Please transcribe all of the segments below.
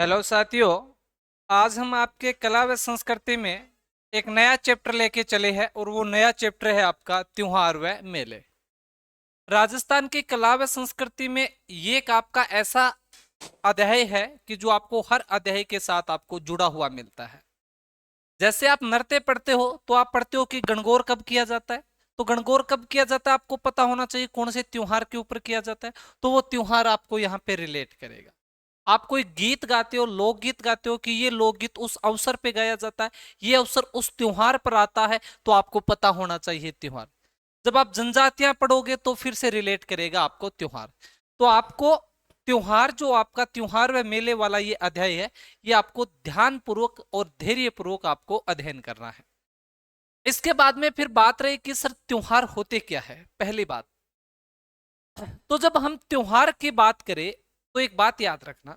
Hello साथियों। आज हम आपके कला व संस्कृति में एक नया चैप्टर लेके चले हैं और वो नया चैप्टर है आपका त्योहार व मेले। राजस्थान की कला व संस्कृति में ये एक आपका ऐसा अध्याय है कि जो आपको हर अध्याय के साथ आपको जुड़ा हुआ मिलता है। जैसे आप नृत्य पढ़ते हो तो आप पढ़ते हो कि गणगौर कब किया जाता है, तो गणगौर कब किया जाता है आपको पता होना चाहिए कौन से त्योहार के ऊपर किया जाता है, तो वो त्योहार आपको यहाँ पे रिलेट करेगा। आप कोई गीत गाते हो, लोकगीत गाते हो कि ये लोकगीत उस अवसर पे गाया जाता है, ये अवसर उस त्योहार पर आता है, तो आपको पता होना चाहिए त्योहार। जब आप जनजातियां पढ़ोगे तो फिर से रिलेट करेगा आपको त्योहार। तो आपको त्योहार, जो आपका त्योहार व मेले वाला ये अध्याय है, ये आपको ध्यान पूर्वक और धैर्य पूर्वक आपको अध्ययन करना है। इसके बाद में फिर बात रही कि सर त्योहार होते क्या है। पहली बात, तो जब हम त्योहार की बात करें तो एक बात याद रखना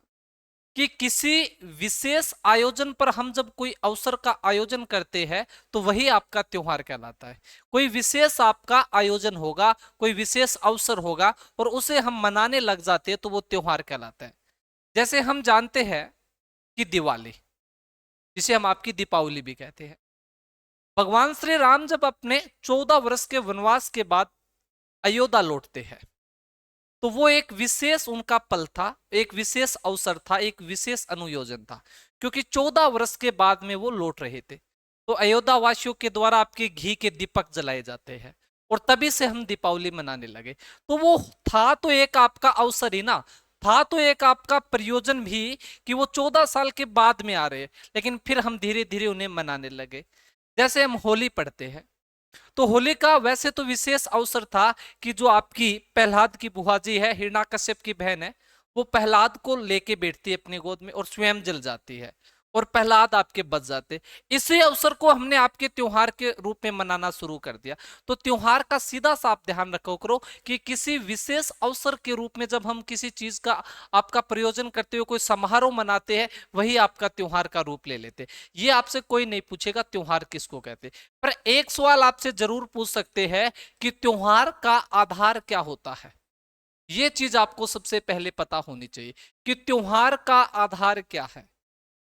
कि किसी विशेष आयोजन पर हम जब कोई अवसर का आयोजन करते हैं तो वही आपका त्योहार कहलाता है। कोई विशेष आपका आयोजन होगा, कोई विशेष अवसर होगा और उसे हम मनाने लग जाते हैं तो वो त्योहार कहलाता है। जैसे हम जानते हैं कि दिवाली, जिसे हम आपकी दीपावली भी कहते हैं, भगवान श्री राम जब अपने 14 वर्ष के वनवास के बाद अयोध्या लौटते हैं तो वो एक विशेष उनका पल था, एक विशेष अवसर था, एक विशेष अनुयोजन था, क्योंकि 14 वर्ष के बाद में वो लौट रहे थे। तो अयोध्या वासियों के द्वारा आपके घी के दीपक जलाए जाते हैं और तभी से हम दीपावली मनाने लगे। तो वो था तो एक आपका अवसर ही ना, था तो एक आपका प्रयोजन भी कि वो 14 साल के बाद में आ रहे हैं, लेकिन फिर हम धीरे धीरे उन्हें मनाने लगे। जैसे हम होली पढ़ते हैं तो होली का वैसे तो विशेष अवसर था कि जो आपकी प्रहलाद की बुआ जी है, हिरण्याकश्यप की बहन है, वो प्रहलाद को लेके बैठती है अपनी गोद में और स्वयं जल जाती है और प्रहलाद आपके बच जाते। इसी अवसर को हमने आपके त्योहार के रूप में मनाना शुरू कर दिया। तो त्योहार का सीधा सा आप ध्यान रखो करो कि किसी विशेष अवसर के रूप में जब हम किसी चीज का आपका प्रयोजन करते हुए कोई समारोह मनाते हैं, वही आपका त्योहार का रूप ले लेते। ये आपसे कोई नहीं पूछेगा त्योहार किसको कहते। पर एक सवाल आपसे जरूर पूछ सकते हैं कि त्योहार का आधार क्या होता है। यह चीज आपको सबसे पहले पता होनी चाहिए कि त्योहार का आधार क्या है।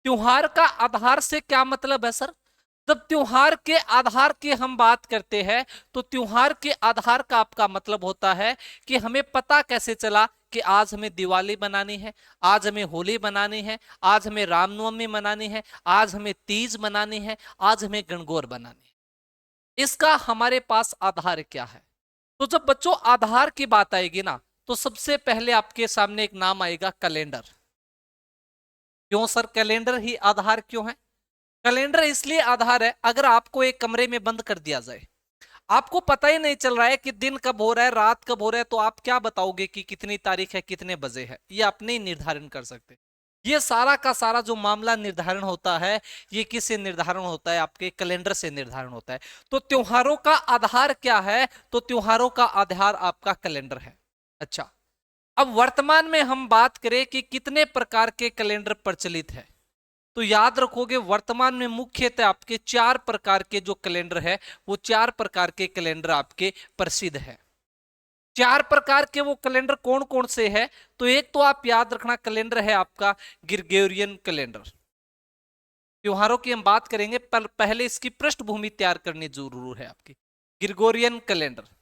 त्योहार का आधार से क्या मतलब है सर? जब त्योहार के आधार की हम बात करते हैं तो त्योहार के आधार का आपका मतलब होता है कि हमें पता कैसे चला कि आज हमें दिवाली मनानी है, आज हमें होली मनानी है, आज हमें रामनवमी मनानी है, आज हमें तीज मनानी है, आज हमें गणगौर मनानी है। इसका हमारे पास आधार क्या है? तो जब बच्चों आधार की बात आएगी ना, तो सबसे पहले आपके सामने एक नाम आएगा कैलेंडर। क्यों सर कैलेंडर ही आधार क्यों है? कैलेंडर इसलिए आधार है, अगर आपको एक कमरे में बंद कर दिया जाए, आपको पता ही नहीं चल रहा है कि दिन कब हो रहा है, रात कब हो रहा है, तो आप क्या बताओगे कि कितनी तारीख है, कितने बजे है? ये आप नहीं निर्धारण कर सकते। ये सारा का सारा जो मामला निर्धारण होता है, ये किससे निर्धारण होता है? आपके कैलेंडर से निर्धारण होता है। तो त्योहारों का आधार क्या है? तो त्योहारों का आधार आपका कैलेंडर है। अच्छा, अब वर्तमान में हम बात करें कि कितने प्रकार के कैलेंडर प्रचलित है, तो याद रखोगे वर्तमान में मुख्यतः आपके 4 प्रकार के जो कैलेंडर है, वो 4 प्रकार के कैलेंडर आपके प्रसिद्ध है। 4 प्रकार के वो कैलेंडर कौन कौन से है? तो एक तो आप याद रखना कैलेंडर है आपका ग्रिगोरियन कैलेंडर। त्योहारों की हम बात करेंगे पर पहले इसकी पृष्ठभूमि तैयार करनी जरूर है आपकी। Gregorian calendar.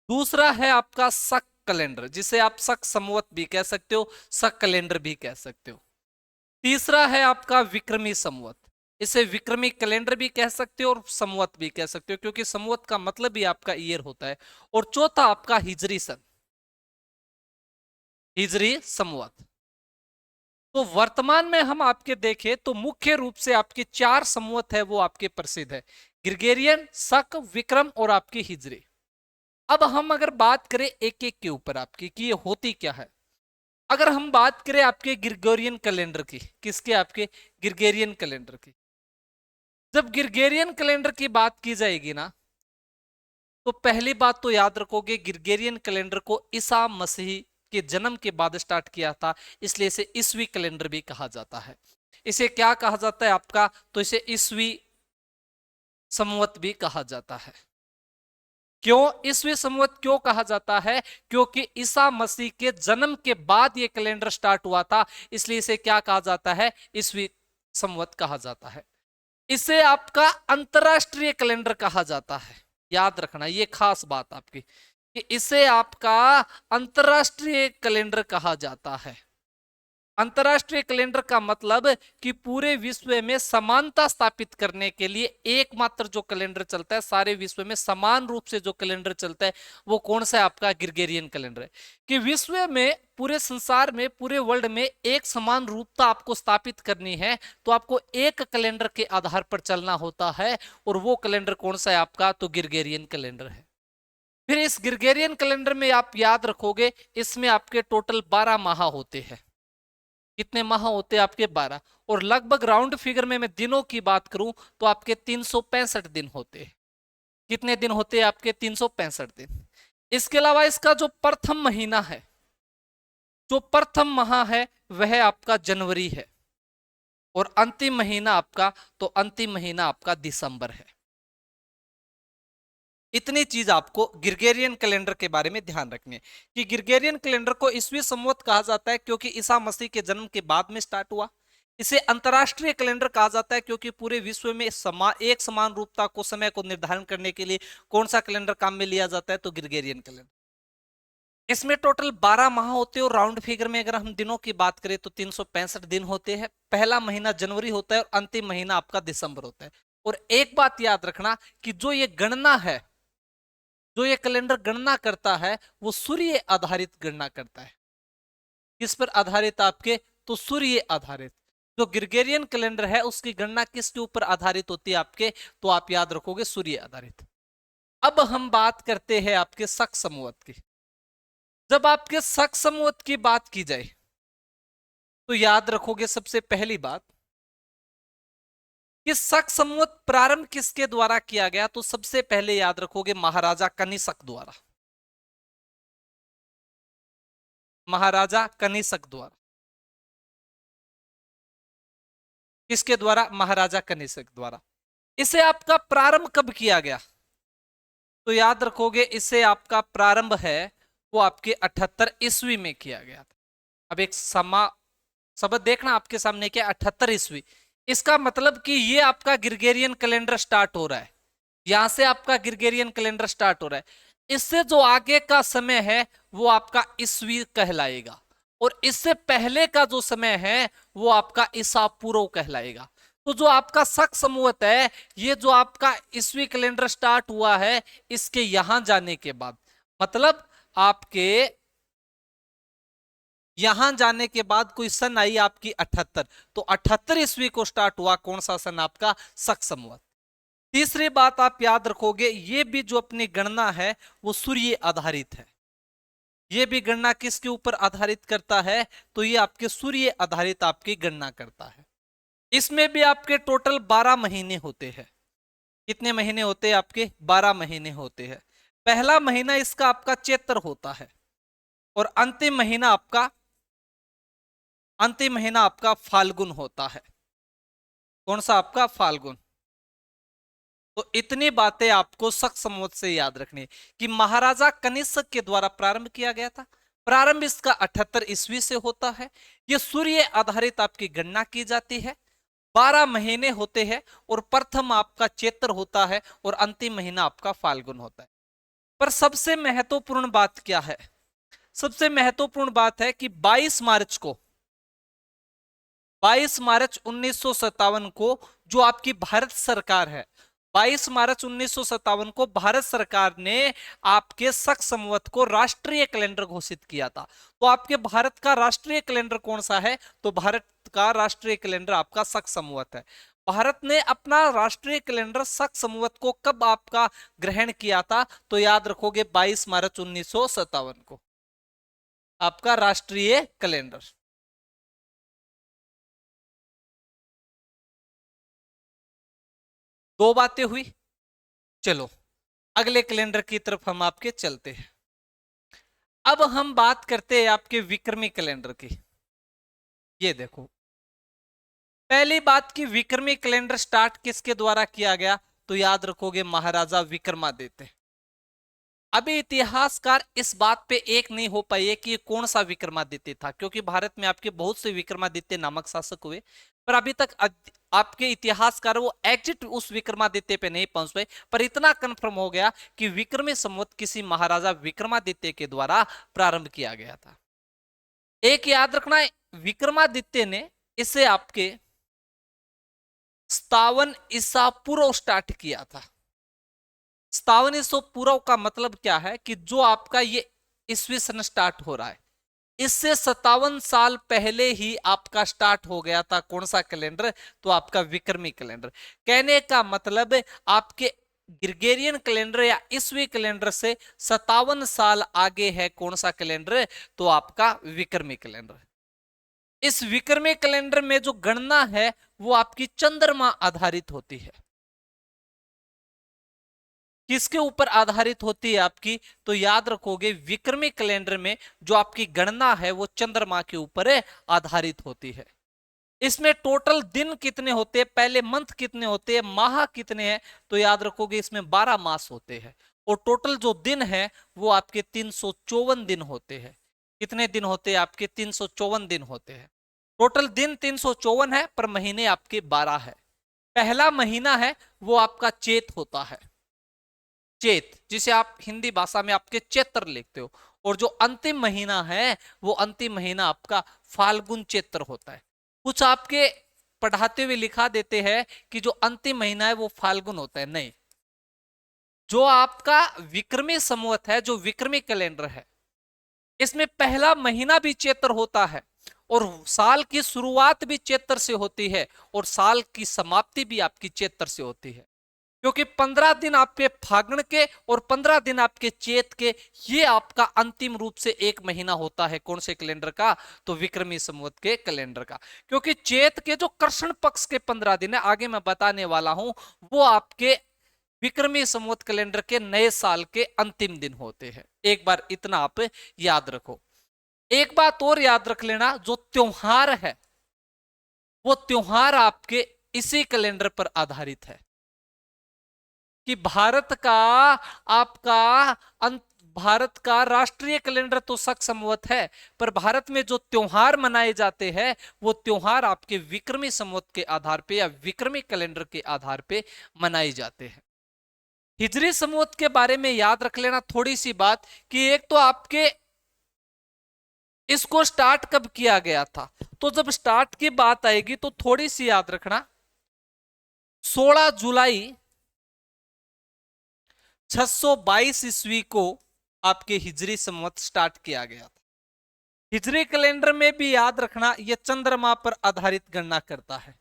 दूसरा है आपका शक कैलेंडर, जिसे आप शक संवत भी कह सकते हो, शक कैलेंडर भी कह सकते हो। तीसरा है आपका विक्रमी संवत। इसे विक्रमी कैलेंडर भी कह सकते हो और संवत भी कह सकते हो, क्योंकि संवत का मतलब भी आपका ईयर होता है। और चौथा आपका हिजरी सन, हिजरी संवत। तो वर्तमान में हम आपके देखें तो मुख्य रूप से आपके 4 संवत है वो आपके प्रसिद्ध है, ग्रिगोरियन, शक, विक्रम और आपकी हिजरी। अब हम अगर बात करें एक एक के ऊपर आपकी कि ये होती क्या है। अगर हम बात करें आपके ग्रिगोरियन कैलेंडर की, किसके? आपके ग्रिगोरियन कैलेंडर की। जब ग्रिगोरियन कैलेंडर की बात की जाएगी ना, तो पहली बात तो याद रखोगे ग्रिगोरियन कैलेंडर को ईसा मसीह के जन्म के बाद स्टार्ट किया था, इसलिए इसे ईसवी कैलेंडर भी कहा जाता है। इसे क्या कहा जाता है आपका? तो इसे ईसवी संवत भी कहा जाता है। क्यों ईसवी संवत क्यों कहा जाता है? क्योंकि ईसा मसीह के जन्म के बाद ये कैलेंडर स्टार्ट हुआ था, इसलिए इसे क्या कहा जाता है? ईसवी संवत कहा जाता है। इसे आपका अंतरराष्ट्रीय कैलेंडर कहा जाता है। याद रखना ये खास बात आपकी, कि इसे आपका अंतरराष्ट्रीय कैलेंडर कहा जाता है। अंतरराष्ट्रीय कैलेंडर का मतलब कि पूरे विश्व में समानता स्थापित करने के लिए एकमात्र जो कैलेंडर चलता है, सारे विश्व में समान रूप से जो कैलेंडर चलता है, वो कौन सा है? आपका ग्रिगोरियन कैलेंडर है। कि विश्व में, पूरे संसार में, पूरे वर्ल्ड में एक समान रूपता आपको स्थापित करनी है, तो आपको एक कैलेंडर के आधार पर चलना होता है, और वो कैलेंडर कौन सा है आपका? तो ग्रिगोरियन कैलेंडर है। फिर इस ग्रिगोरियन कैलेंडर में आप याद रखोगे, इसमें आपके टोटल 12 माह होते हैं। कितने माह होते हैं आपके? 12। और लगभग राउंड फिगर में मैं दिनों की बात करूं तो आपके 365 दिन होते हैं। कितने दिन होते हैं आपके? 365 दिन। इसके अलावा इसका जो प्रथम महीना है, जो प्रथम माह है, वह आपका जनवरी है, और अंतिम महीना आपका, तो अंतिम महीना आपका दिसंबर है। इतनी चीज आपको ग्रिगोरियन कैलेंडर के बारे में ध्यान रखनी है, कि ग्रिगोरियन कैलेंडर को ईसवी संवत कहा जाता है क्योंकि ईसा मसीह के जन्म के बाद में स्टार्ट हुआ। इसे अंतरराष्ट्रीय कैलेंडर कहा जाता है क्योंकि पूरे विश्व में एक समान रूपता को, समय को निर्धारण करने के लिए कौन सा कैलेंडर काम में लिया जाता है? तो ग्रिगोरियन कैलेंडर। इसमें टोटल 12 माह होते हैं, और राउंड फिगर में अगर हम दिनों की बात करें तो 365 दिन होते हैं। पहला महीना जनवरी होता है और अंतिम महीना आपका दिसंबर होता है। और एक बात याद रखना, कि जो ये गणना है, जो ये कैलेंडर गणना करता है, वो सूर्य आधारित गणना करता है। किस पर आधारित? आपके, तो सूर्य आधारित। जो ग्रिगोरियन कैलेंडर है उसकी गणना किसके ऊपर आधारित होती है आपके? तो आप याद रखोगे सूर्य आधारित। अब हम बात करते हैं आपके शक संवत की। जब आपके शक संवत की बात की जाए तो याद रखोगे सबसे पहली बात, कि शक संवत प्रारंभ किसके द्वारा किया गया? तो सबसे पहले याद रखोगे महाराजा कनिष्क द्वारा। महाराजा कनिष्क द्वारा। किसके द्वारा? महाराजा कनिष्क द्वारा। इसे आपका प्रारंभ कब किया गया? तो याद रखोगे इसे आपका प्रारंभ है वो आपके 78 ईस्वी में किया गया था। अब एक शब्द देखना आपके सामने, क्या? 78 ईस्वी। इसका मतलब कि ये आपका ग्रिगोरियन कैलेंडर स्टार्ट हो रहा है, यहां से आपका ग्रिगोरियन कैलेंडर स्टार्ट हो रहा है। इससे जो आगे का समय है वो आपका ईस्वी कहलाएगा, और इससे पहले का जो समय है वो आपका ईसा पूर्व कहलाएगा। तो जो आपका शक संवत है, ये जो आपका ईस्वी कैलेंडर स्टार्ट हुआ है, इसके यहां जाने के बाद, मतलब आपके यहां जाने के बाद कोई सन आई आपकी 78, तो 78 ईस्वी को स्टार्ट हुआ कौन सा सन? आपका शक संवत। तीसरी बात आप याद रखोगे, ये भी जो अपनी गणना है वो सूर्य आधारित है। ये भी गणना किसके ऊपर आधारित करता है? तो ये आपके सूर्य आधारित आपकी गणना करता है। इसमें भी आपके टोटल 12 महीने होते हैं। कितने महीने होते हैं आपके? 12 महीने होते हैं। पहला महीना इसका आपका चैत्र होता है, और अंतिम महीना आपका फाल्गुन होता है। कौन सा? आपका फाल्गुन। तो इतनी बातें आपको शक संवत से याद रखनी है, कि महाराजा कनिष्क के द्वारा प्रारंभ किया गया था। प्रारंभ इसका 78 ईस्वी से होता है। यह सूर्य आधारित आपकी गणना की जाती है। 12 महीने होते हैं, और प्रथम आपका चैत्र होता है, और अंतिम महीना आपका फाल्गुन होता है। पर सबसे महत्वपूर्ण बात क्या है? सबसे महत्वपूर्ण बात है कि 22 मार्च को, 22 मार्च 1957 को जो आपकी भारत सरकार है, 22 मार्च 1957 को भारत सरकार ने आपके शक संवत को राष्ट्रीय कैलेंडर घोषित किया था। तो आपके भारत का राष्ट्रीय कैलेंडर कौन सा है? तो भारत का राष्ट्रीय कैलेंडर आपका शक संवत है। भारत ने अपना राष्ट्रीय कैलेंडर शक संवत को कब आपका ग्रहण किया था? तो याद रखोगे 22 मार्च 1957 को आपका राष्ट्रीय कैलेंडर। दो बातें हुई। चलो अगले कैलेंडर की तरफ हम आपके चलते हैं। अब हम बात करते हैं आपके विक्रमी कैलेंडर की। ये देखो, पहली बात की विक्रमी कैलेंडर स्टार्ट किसके द्वारा किया गया? तो याद रखोगे महाराजा विक्रमादित्य। अभी इतिहासकार इस बात पे एक नहीं हो पाए कि ये कौन सा विक्रमादित्य था, क्योंकि भारत में आपके बहुत से विक्रमादित्य नामक शासक हुए, पर अभी तक आपके इतिहासकार वो एग्जिट उस विक्रमादित्य पे नहीं पहुंच पाए। पर इतना कंफर्म हो गया कि विक्रमी संवत किसी महाराजा विक्रमादित्य के द्वारा प्रारंभ किया गया था। एक याद रखना, विक्रमादित्य ने इसे आपके 57 ईसा पूर्व स्टार्ट किया था। 57 ईसा पूर्व का मतलब क्या है कि जो आपका ये ईस्वी सन स्टार्ट हो रहा है, इससे 57 साल पहले ही आपका स्टार्ट हो गया था कौन सा कैलेंडर, तो आपका विक्रमी कैलेंडर। कहने का मतलब आपके ग्रिगोरियन कैलेंडर या ईस्वी कैलेंडर से 57 साल आगे है कौन सा कैलेंडर, तो आपका विक्रमी कैलेंडर। इस विक्रमी कैलेंडर में जो गणना है वो आपकी चंद्रमा आधारित होती है। किसके ऊपर आधारित होती है आपकी, तो याद रखोगे विक्रमी कैलेंडर में जो आपकी गणना है वो चंद्रमा के ऊपर आधारित होती है। इसमें टोटल दिन कितने होते हैं, पहले मंथ कितने होते हैं, माह कितने हैं, तो याद रखोगे इसमें 12 मास होते हैं। और टोटल जो दिन है वो आपके 354 दिन होते हैं। कितने दिन होते हैं आपके, 354 दिन होते हैं। टोटल दिन 354 है, पर महीने आपके 12 है। पहला महीना है वो आपका चैत होता है, चैत, जिसे आप हिंदी भाषा में आपके चैत्र लिखते हो। और जो अंतिम महीना है वो अंतिम महीना आपका फाल्गुन चैत्र होता है। कुछ आपके पढ़ाते हुए लिखा देते हैं कि जो अंतिम महीना है वो फाल्गुन होता है, नहीं। जो आपका विक्रमी संवत है, जो विक्रमी कैलेंडर है, इसमें पहला महीना भी चैत्र होता है और साल की शुरुआत भी चैत्र से होती है और साल की समाप्ति भी आपकी चैत्र से होती है। क्योंकि 15 दिन आपके फागुन के और 15 दिन आपके चैत के, ये आपका अंतिम रूप से एक महीना होता है कौन से कैलेंडर का, तो विक्रमी संवत के कैलेंडर का। क्योंकि चैत के जो कृष्ण पक्ष के 15 दिन है, आगे मैं बताने वाला हूं, वो आपके विक्रमी संवत कैलेंडर के नए साल के अंतिम दिन होते हैं। एक बार इतना आप याद रखो। एक बात और याद रख लेना, जो त्योहार है वो त्योहार आपके इसी कैलेंडर पर आधारित है। कि भारत का आपका भारत का राष्ट्रीय कैलेंडर तो शक संवत है, पर भारत में जो त्योहार मनाए जाते हैं वो त्योहार आपके विक्रमी संवत के आधार पे या विक्रमी कैलेंडर के आधार पे मनाए जाते हैं। हिजरी संवत के बारे में याद रख लेना थोड़ी सी बात, कि एक तो आपके इसको स्टार्ट कब किया गया था, तो जब स्टार्ट की बात आएगी तो थोड़ी सी याद रखना, 16 जुलाई 622 ईस्वी को आपके हिजरी संवत स्टार्ट किया गया था। हिजरी कैलेंडर में भी याद रखना यह चंद्रमा पर आधारित गणना करता है,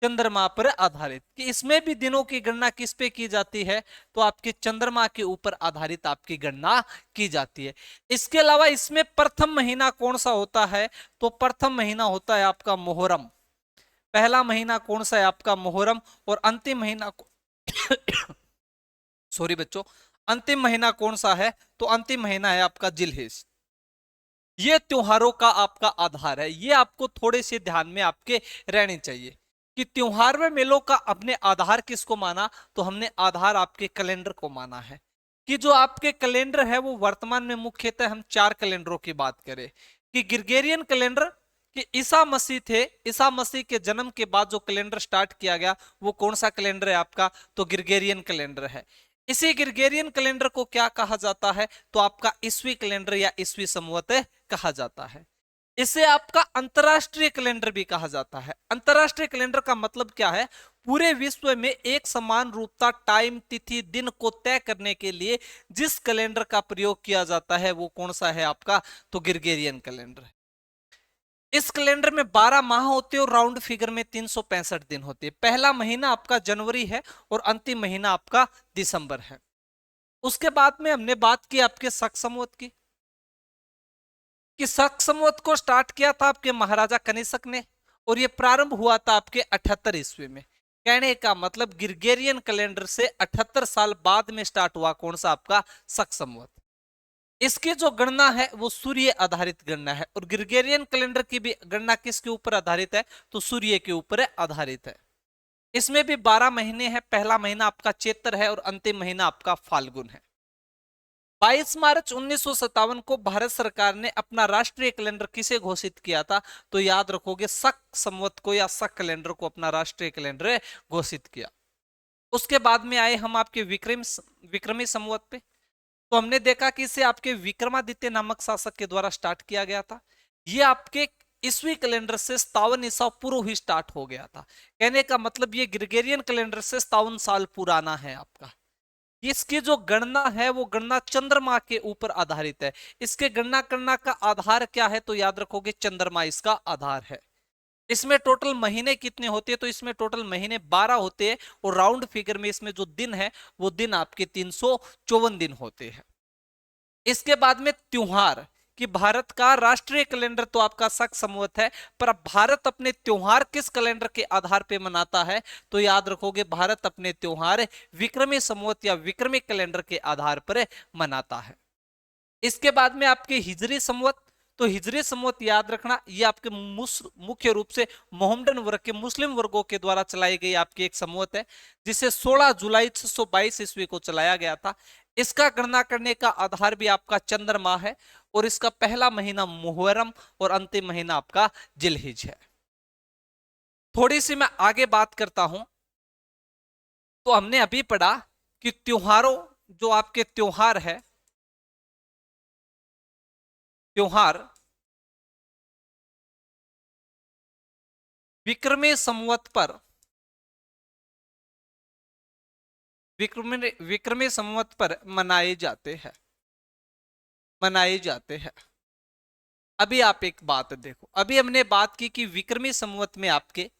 चंद्रमा पर आधारित, कि इसमें भी दिनों की गणना किस पे की जाती है, तो आपके चंद्रमा के ऊपर आधारित आपकी गणना की जाती है। इसके अलावा इसमें प्रथम महीना कौन सा होता है, तो प्रथम महीना होता है आपका मुहर्रम। पहला महीना कौन सा है आपका, मुहर्रम। और अंतिम महीना सॉरी बच्चों, अंतिम महीना कौन सा है, तो अंतिम महीना है आपका जिलहिज। ये त्योहारों का आपका आधार है, ये आपको थोड़े से ध्यान में आपके रहने चाहिए कि त्योहार में मेलों का अपने आधार किसको माना, तो हमने आधार आपके कैलेंडर को माना है। कि जो आपके कैलेंडर है वो वर्तमान में मुख्यतः हम 4 कैलेंडरों की बात करें, कि ग्रिगोरियन कैलेंडर, कि ईसा मसीह थे, ईसा मसीह के जन्म के बाद जो कैलेंडर स्टार्ट किया गया वो कौन सा कैलेंडर है आपका, तो ग्रिगोरियन कैलेंडर है। इसी ग्रिगोरियन कैलेंडर को क्या कहा जाता है, तो आपका ईस्वी कैलेंडर या ईस्वी संवत कहा जाता है। इसे आपका अंतरराष्ट्रीय कैलेंडर भी कहा जाता है। अंतरराष्ट्रीय कैलेंडर का मतलब क्या है, पूरे विश्व में एक समान रूपता, टाइम, तिथि, दिन को तय करने के लिए जिस कैलेंडर का प्रयोग किया जाता है वो कौन सा है आपका, तो ग्रिगोरियन कैलेंडर है। इस कैलेंडर में 12 माह होते हैं और राउंड फिगर में 365 दिन होते हैं। पहला महीना आपका जनवरी है और अंतिम महीना आपका दिसंबर है। उसके बाद में हमने बात की आपके शक संवत की, कि शक संवत को स्टार्ट किया था आपके महाराजा कनिष्क ने और ये प्रारंभ हुआ था आपके 78 ईस्वी में। कहने का मतलब ग्रिगोरियन कैलेंडर से 78 साल बाद में स्टार्ट हुआ कौन सा आपका, शक संवत। इसकी जो गणना है वो सूर्य आधारित गणना है और ग्रिगोरियन कैलेंडर की भी गणना किसके ऊपर आधारित है, तो सूर्य के ऊपर आधारित है। इसमें भी 12 महीने हैं, पहला महीना आपका चैत्र है और अंतिम महीना आपका फाल्गुन है। 22 मार्च 1957 को भारत सरकार ने अपना राष्ट्रीय कैलेंडर किसे घोषित किया था? तो याद रखोगे, शक संवत को या शक कैलेंडर को अपना राष्ट्रीय कैलेंडर घोषित किया। उसके बाद में आए हम आपके विक्रमी संवत पे। तो हमने देखा कि इसे आपके विक्रमादित्य नामक शासक के द्वारा स्टार्ट किया गया था। ये आपके ईस्वी कैलेंडर से 57 ईसा पूर्व ही स्टार्ट हो गया था। कहने का मतलब ये ग्रेगोरियन कैलेंडर से 57 साल पुराना है आपका। इसकी जो गणना है वो गणना चंद्रमा के ऊपर आधारित है। इसके गणना करना का आधार क्या है? तो याद रखोगे, चंद्रमा इसका आधार है। इसमें टोटल महीने कितने होते हैं? तो इसमें टोटल महीने 12 होते हैं और राउंड फिगर में इसमें जो दिन है वो दिन आपके 354 दिन होते हैं। इसके बाद में त्योहार, कि भारत का राष्ट्रीय कैलेंडर तो आपका शक संवत है, पर अब भारत अपने त्योहार किस कैलेंडर के आधार पे मनाता है? तो याद रखोगे, भारत अपने त्योहार विक्रमी संवत या विक्रमी कैलेंडर के आधार पर मनाता है। इसके बाद में आपके हिजरी संवत। तो हिजरी संवत याद रखना, ये आपके मुख्य रूप से मोहम्मडन वर्ग के मुस्लिम वर्गों के द्वारा चलाई गई आपकी एक संवत है, जिसे 16 जुलाई 622 ईस्वी को चलाया गया था। इसका गणना करने का आधार भी आपका चंद्रमा है और इसका पहला महीना मुहर्रम और अंतिम महीना आपका जिलहिज है। थोड़ी सी मैं आगे बात करता हूं। तो हमने अभी पढ़ा कि त्योहारों, जो आपके त्योहार है, त्योहार विक्रमी संवत पर, विक्रमी संवत पर मनाए जाते हैं, मनाए जाते हैं। अभी आप एक बात देखो, अभी हमने बात की कि विक्रमी संवत में आपके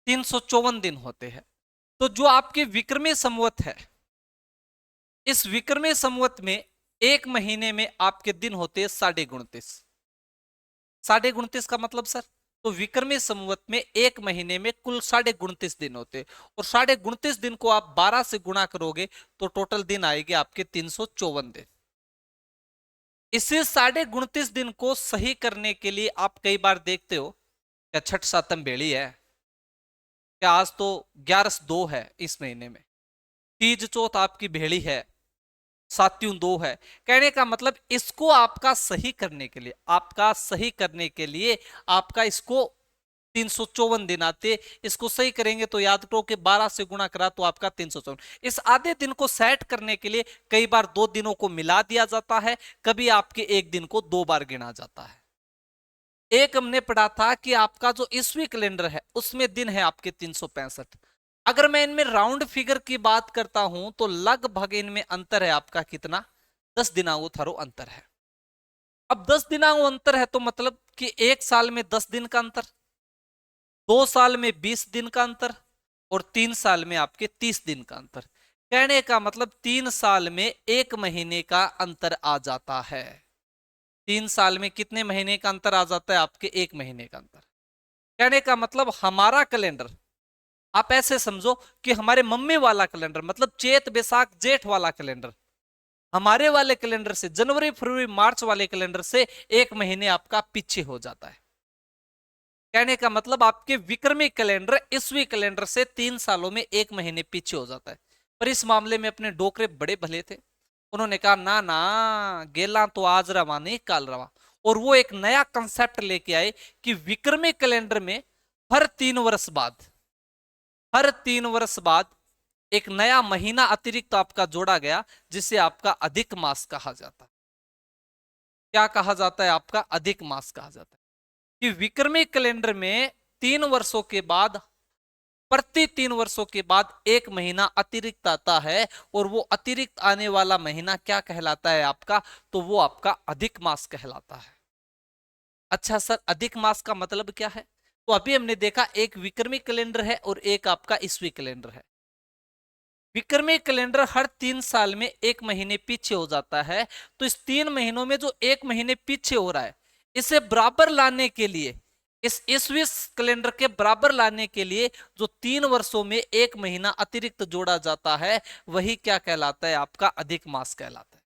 354 दिन होते हैं। तो जो आपके विक्रमी संवत है, इस विक्रमी संवत में एक महीने में आपके दिन होते हैं 29.5। 29.5 का मतलब सर? तो विक्रमी संवत में एक महीने में कुल 29.5 दिन होते, और 29.5 दिन को आप 12 से गुणा करोगे तो टोटल दिन आएंगे आपके 354 दिन। इसी 29.5 दिन को सही करने के लिए आप कई बार देखते हो, क्या छठ सातम बेड़ी है, क्या आज तो 11/2 है इस महीने में, तीज चौथ आपकी भेड़ी है, सात्यों 2 है। कहने का मतलब इसको आपका सही करने के लिए, आपका सही करने के लिए आपका इसको 354 दिन आते, इसको सही करेंगे तो याद करो कि 12 से गुणा करा तो आपका 354। इस आधे दिन को सेट करने के लिए कई बार 2 दिनों को मिला दिया जाता है, कभी आपके एक दिन को 2 बार गिना जाता है। एक हमने पढ़ा था कि आपका जो ईस्वी कैलेंडर है उसमें दिन है आपके 365। अगर मैं इनमें राउंड फिगर की बात करता हूं तो लगभग इनमें अंतर है आपका कितना? 10 दिनांक थारो अंतर है। अब 10 दिनांक अंतर है तो मतलब कि एक साल में 10 दिन का अंतर, 2 साल में 20 दिन का अंतर और 3 साल में आपके 30 दिन का अंतर। कहने का मतलब 3 साल में एक महीने का अंतर आ जाता है। 3 साल में कितने महीने का अंतर आ जाता है? आपके एक महीने का अंतर। कहने का मतलब हमारा कैलेंडर आप ऐसे समझो कि हमारे मम्मी वाला कैलेंडर, मतलब चैत बैसाख जेठ वाला कैलेंडर, हमारे वाले कैलेंडर से, जनवरी फरवरी मार्च वाले कैलेंडर से एक महीने आपका पीछे हो जाता है। कहने का मतलब आपके विक्रमी कैलेंडर ईस्वी कैलेंडर से 3 सालों में एक महीने पीछे हो जाता है। पर इस मामले में अपने डोकरे बड़े भले थे, उन्होंने कहा ना ना, गेला तो आज रवा नहीं काल रवा। और वो एक नया कंसेप्ट लेके आए कि विक्रमी कैलेंडर में हर 3 वर्ष बाद, हर 3 वर्ष बाद एक नया महीना अतिरिक्त आपका जोड़ा गया, जिसे आपका अधिक मास कहा जाता है। क्या कहा जाता है? आपका अधिक मास कहा जाता है। कि विक्रमी कैलेंडर में 3 वर्षों के बाद, प्रति 3 वर्षों के बाद एक महीना अतिरिक्त आता है, और वो अतिरिक्त आने वाला महीना क्या कहलाता है आपका? तो वो आपका अधिक मास कहलाता है। अच्छा सर, अधिक मास का मतलब क्या है? तो अभी हमने देखा एक विक्रमी कैलेंडर है और एक आपका ईस्वी कैलेंडर है। विक्रमी कैलेंडर हर 3 साल में एक महीने पीछे हो जाता है। तो इस 3 महीनों में जो एक महीने पीछे हो रहा है, इसे बराबर लाने के लिए, इस ईस्वी कैलेंडर के बराबर लाने के लिए जो 3 वर्षों में एक महीना अतिरिक्त जोड़ा जाता है, वही क्या कहलाता है? आपका अधिक मास कहलाता है।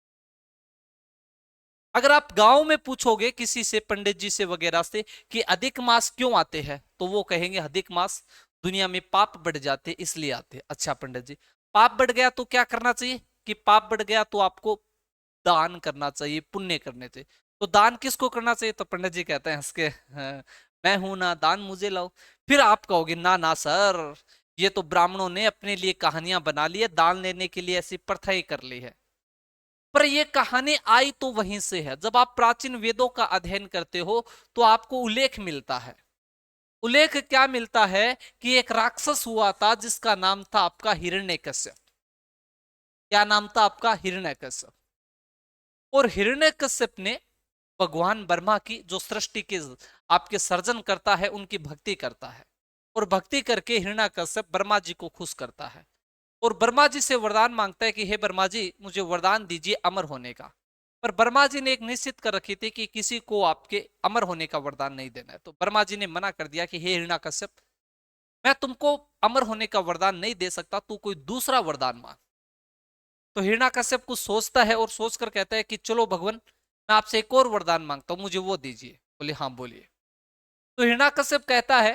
अगर आप गांव में पूछोगे किसी से, पंडित जी से वगैरह से, कि अधिक मास क्यों आते हैं, तो वो कहेंगे अधिक मास दुनिया में पाप बढ़ जाते इसलिए आते। अच्छा पंडित जी, पाप बढ़ गया तो क्या करना चाहिए? कि पाप बढ़ गया तो आपको दान करना चाहिए, पुण्य करने चाहिए। तो दान किसको करना चाहिए? तो पंडित जी कहते हैं हंस के, हाँ, मैं हूं ना, दान मुझे लाओ। फिर आप कहोगे ना ना सर, ये तो ब्राह्मणों ने अपने लिए कहानियां बना ली है, दान लेने के लिए ऐसी प्रथा ही कर ली है। पर ये कहानी आई तो वहीं से है। जब आप प्राचीन वेदों का अध्ययन करते हो तो आपको उल्लेख मिलता है। उल्लेख क्या मिलता है कि एक राक्षस हुआ था जिसका नाम था आपका हिरण्यकश्यप। क्या नाम था आपका? हिरण्यकश्यप। और हिरण्यकश्यप ने भगवान ब्रह्मा की, जो सृष्टि के आपके सर्जन करता है, उनकी भक्ति करता है। और भक्ति करके हिरण्यकश्यप ब्रह्मा जी को खुश करता है और ब्रह्मा जी से वरदान मांगता है कि हे ब्रह्मा जी, मुझे वरदान दीजिए अमर होने का। पर ब्रह्मा जी ने एक निश्चित कर रखी थी कि किसी को आपके अमर होने का वरदान नहीं देना है। तो ब्रह्मा जी ने मना कर दिया कि हे हिरण्यकश्यप, मैं तुमको अमर होने का वरदान नहीं दे सकता, तू कोई दूसरा वरदान मांग। तो हिरण्यकश्यप कुछ सोचता है और सोचकर कहता है कि चलो भगवान, मैं आपसे एक और वरदान मांगता हूं, मुझे वो दीजिए। बोले हाँ बोलिए। तो हिरण्यकश्यप कहता है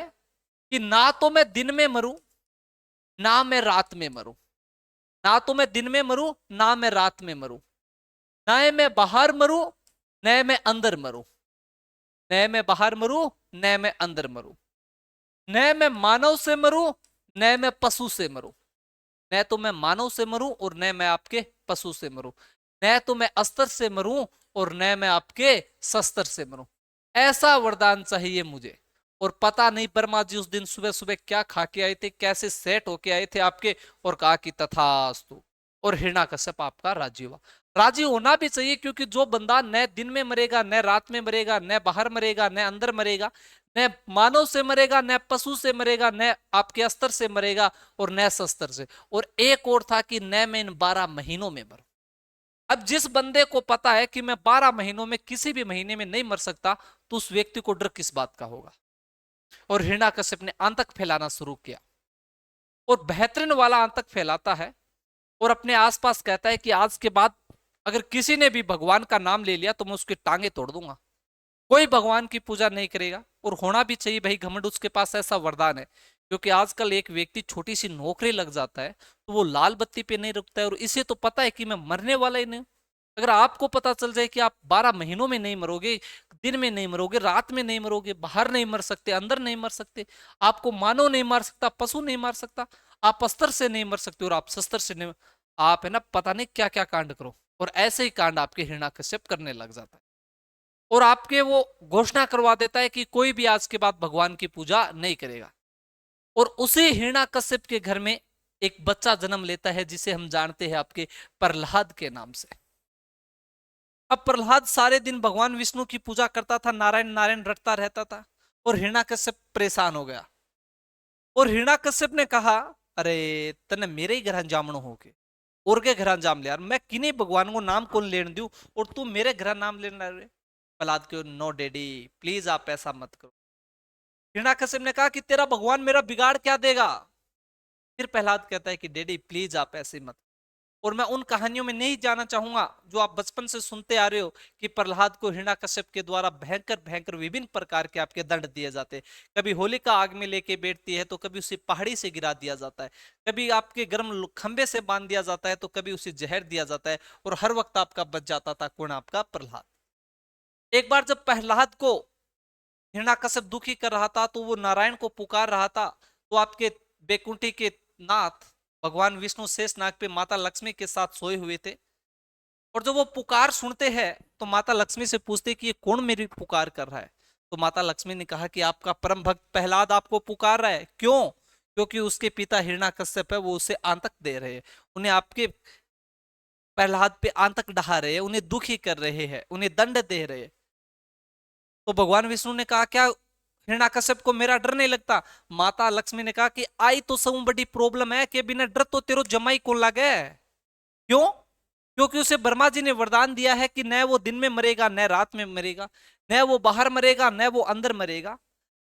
कि ना तो मैं दिन में मरूं, ना मैं रात में मरूं। ना तो मैं दिन में मरूं, ना मैं रात में मरूं। न मैं बाहर मरूं, न मैं अंदर मरूं। न मैं बाहर मरूं, न मैं अंदर मरूं। न मैं मानव से मरूं, न मैं पशु से मरूं। न तो मैं मानव से मरूं और न मैं आपके पशु से मरूं। न तो मैं अस्त्र से मरूं और न मैं आपके शस्त्र से मरूं। ऐसा वरदान चाहिए मुझे। और पता नहीं ब्रह्मा जी उस दिन सुबह सुबह क्या खा के आए थे, कैसे सेट होके आए थे आपके, और कहा कि तथास्तु। और हिरण्यकश्यप आपका राजी हुआ। राजी होना भी चाहिए, क्योंकि जो बंदा न दिन में मरेगा, न रात में मरेगा, न बाहर मरेगा, न अंदर मरेगा, न मानव से मरेगा, न पशु से मरेगा, न आपके अस्त्र से मरेगा और न शस्त्र से। और एक और था कि न मैं इन 12 महीनों में मरूं। अब जिस बंदे को पता है कि मैं 12 महीनों में किसी भी महीने में नहीं मर सकता, तो उस व्यक्ति को डर किस बात का होगा? और हिरण्यकश्यप ने आतंक फैलाना शुरू किया और बेहतरीन वाला आतंक फैलाता है और अपने आसपास कहता है कि आज के बाद अगर किसी ने भी भगवान का नाम ले लिया तो मैं उसकी टांगे तोड़ दूंगा। कोई भगवान की पूजा नहीं करेगा। और होना भी चाहिए भाई, घमंड उसके पास ऐसा वरदान है। क्योंकि आजकल एक व्यक्ति छोटी सी नौकरी लग जाता है तो वो लाल बत्ती पे नहीं रुकता है, और इसे तो पता है कि मैं मरने वाला ही नहीं। अगर आपको पता चल जाए कि आप 12 महीनों में नहीं मरोगे, दिन में नहीं मरोगे, रात में नहीं मरोगे, बाहर नहीं मर सकते, अंदर नहीं मर सकते, आपको मानव नहीं मार सकता, पशु नहीं मार सकता, आप अस्त्र से नहीं मर सकते और आप शस्त्र से नहीं, आप है ना पता नहीं क्या क्या कांड करो। और ऐसे ही कांड आपके हिरण्यकश्यप करने लग जाता है और आपके वो घोषणा करवा देता है कि कोई भी आज के बाद भगवान की पूजा नहीं करेगा। और उसी हिरण्यकश्यप के घर में एक बच्चा जन्म लेता है जिसे हम जानते हैं आपके प्रहलाद के नाम से। अब प्रहलाद सारे दिन भगवान विष्णु की पूजा करता था, नारायण नारायण रटता रहता था, और हिरण्यकश्यप परेशान हो गया। और हिरण्यकश्यप ने कहा, अरे तने मेरे ही घर जामणो हो के और के घर जाम ले यार, मैं किन्हीं भगवान को नाम कौन लेने दूं और तू मेरे घर नाम लेना रे। प्रहलाद क्यों, नो डैडी प्लीज आप ऐसा मत करो। हिरण्यकश्यप ने कहा कि तेरा भगवान मेरा बिगाड़ क्या देगा? फिर प्रहलाद कहता है कि डैडी प्लीज आप ऐसे मत। और मैं उन कहानियों में नहीं जाना चाहूंगा जो आप बचपन से सुनते आ रहे हो कि प्रहलाद को हिरण्यकश्यप के द्वारा भयंकर भयंकर विभिन्न प्रकार के आपके दंड दिए जाते हैं। कभी होलिका आग में लेके बैठती है तो कभी उसे पहाड़ी से गिरा दिया जाता है, कभी आपके गर्म खंबे से बांध दिया जाता है, तो कभी उसे जहर दिया जाता है, और हर वक्त आपका बच जाता था कौन? आपका प्रहलाद। एक बार जब प्रहलाद को हिरण्यकश्यप दुखी कर रहा था तो वो नारायण को पुकार रहा था, तो आपके बैकुंठी के नाथ भगवान विष्णु शेष नाग पे माता लक्ष्मी के साथ सोए हुए थे। और जब वो पुकार सुनते हैं तो माता लक्ष्मी से पूछते कि ये कौन मेरी पुकार कर रहा है? तो माता लक्ष्मी ने कहा कि आपका परम भक्त प्रहलाद आपको पुकार रहा है। क्यों? क्योंकि उसके पिता हिरण्यकश्यप है, वो उसे आतंक दे रहे हैं, उन्हें आपके प्रहलाद पे आतंक ढा रहे हैं, उन्हें दुखी कर रहे हैं, उन्हें दंड दे रहे हैं। तो भगवान विष्णु ने कहा, क्या हिरण्यकश्यप को मेरा डर नहीं लगता? माता लक्ष्मी ने कहा कि आई तो सब बड़ी प्रॉब्लम है कि बिना डर तो तेरो जमाई कौन लगे। क्यों? क्योंकि उसे ब्रह्मा जी ने वरदान दिया है कि न वो दिन में मरेगा, न रात में मरेगा, न वो बाहर मरेगा, न वो अंदर मरेगा,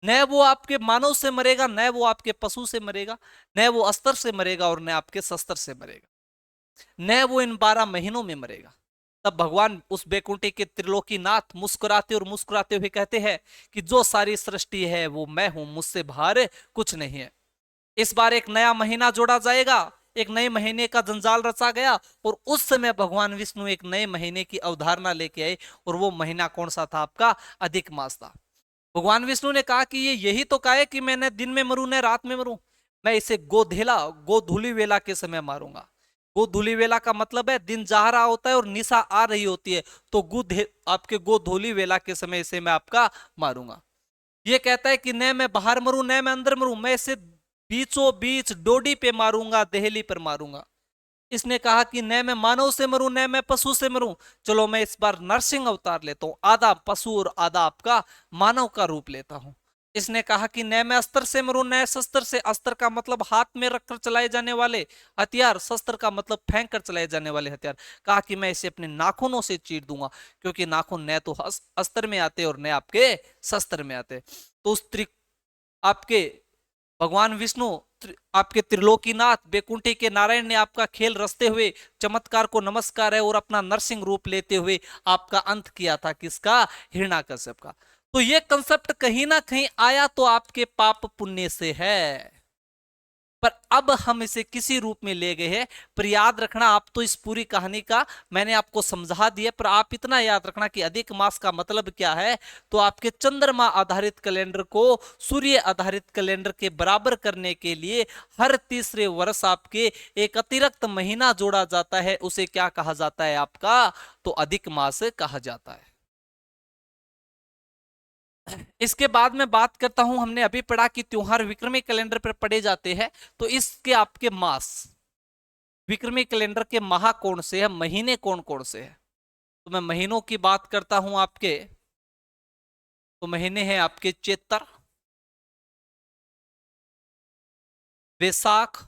न वो आपके मानव से मरेगा, न वो आपके पशु से मरेगा, न वो अस्त्र से मरेगा और न आपके शस्त्र से मरेगा, न वो इन 12 महीनों में मरेगा। तब भगवान उस बैकुंठी के त्रिलोकीनाथ मुस्कुराते और मुस्कुराते हुए कहते हैं कि जो सारी सृष्टि है वो मैं हूं, मुझसे बाहर कुछ नहीं है। इस बार एक नया महीना जोड़ा जाएगा, एक नए महीने का जंजाल रचा गया और उस समय भगवान विष्णु एक नए महीने की अवधारणा लेके आए और वो महीना कौन सा था आपका? अधिक मास था। भगवान विष्णु ने कहा कि ये यही तो कहा है कि मैं न दिन में मरूं न रात में मरूं, मैं इसे गोधूली वेला के समय मारूंगा। गोधूली वेला का मतलब है दिन जा रहा होता है और निशा आ रही होती है, तो आपके गोधूली वेला के समय इसे मैं आपका मारूंगा। ये कहता है कि न मैं बाहर मरूं न मैं अंदर मरूं, मैं इसे बीचों बीच डोडी पे मारूंगा, देहली पर मारूंगा। इसने कहा कि न मैं मानव से मरूं न मैं पशु से मरूं, चलो मैं इस बार नरसिंह अवतार लेता हूं, आधा पशु और आधा आपका मानव का रूप लेता हूं। इसने कहा कि न मैं अस्त्र से मरूं न शस्त्र से, अस्त्र का मतलब हाथ में रखकर चलाए जाने वाले हथियार, शस्त्र का मतलब फेंक कर चलाए जाने वाले हथियार। कहा कि मैं इसे अपने नाखूनों से चीर दूंगा, क्योंकि नाखून न तो अस्त्र में आते और न आपके शस्त्र में आते। तो उस आपके भगवान विष्णु आपके त्रिलोकीनाथ बैकुंठी के नारायण ने आपका खेल रचते हुए चमत्कार को नमस्कार है और अपना नरसिंह रूप लेते हुए आपका अंत किया था, किसका? हिरण्याकश्यप का। तो ये कंसेप्ट कहीं ना कहीं आया तो आपके पाप पुण्य से है, पर अब हम इसे किसी रूप में ले गए हैं। पर याद रखना, आप तो इस पूरी कहानी का मैंने आपको समझा दिया, पर आप इतना याद रखना कि अधिक मास का मतलब क्या है। तो आपके चंद्रमा आधारित कैलेंडर को सूर्य आधारित कैलेंडर के बराबर करने के लिए हर तीसरे वर्ष आपके एक अतिरिक्त महीना जोड़ा जाता है, उसे क्या कहा जाता है आपका? तो अधिक मास कहा जाता है। इसके बाद में बात करता हूं, हमने अभी पढ़ा कि त्योहार विक्रमी कैलेंडर पर पढ़े जाते हैं, तो इसके आपके मास विक्रमी कैलेंडर के माह कौन से है, महीने कौन कौन से है? तो मैं महीनों की बात करता हूं आपके, तो महीने हैं आपके चैत्र, वैशाख,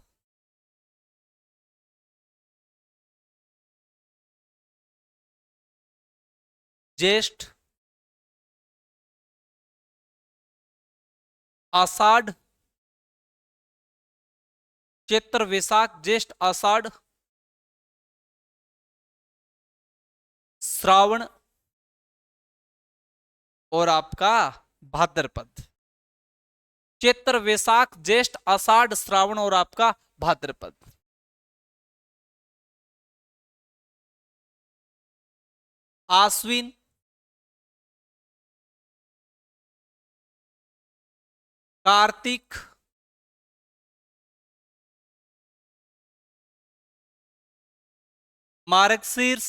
ज्येष्ठ, आषाढ़, चैत्र वैशाख ज्येष्ठ आषाढ़, श्रावण और आपका भाद्रपद। चैत्र वैशाख ज्येष्ठ आषाढ़ श्रावण और आपका भाद्रपद। आश्विन, कार्तिक, मार्गशीर्ष,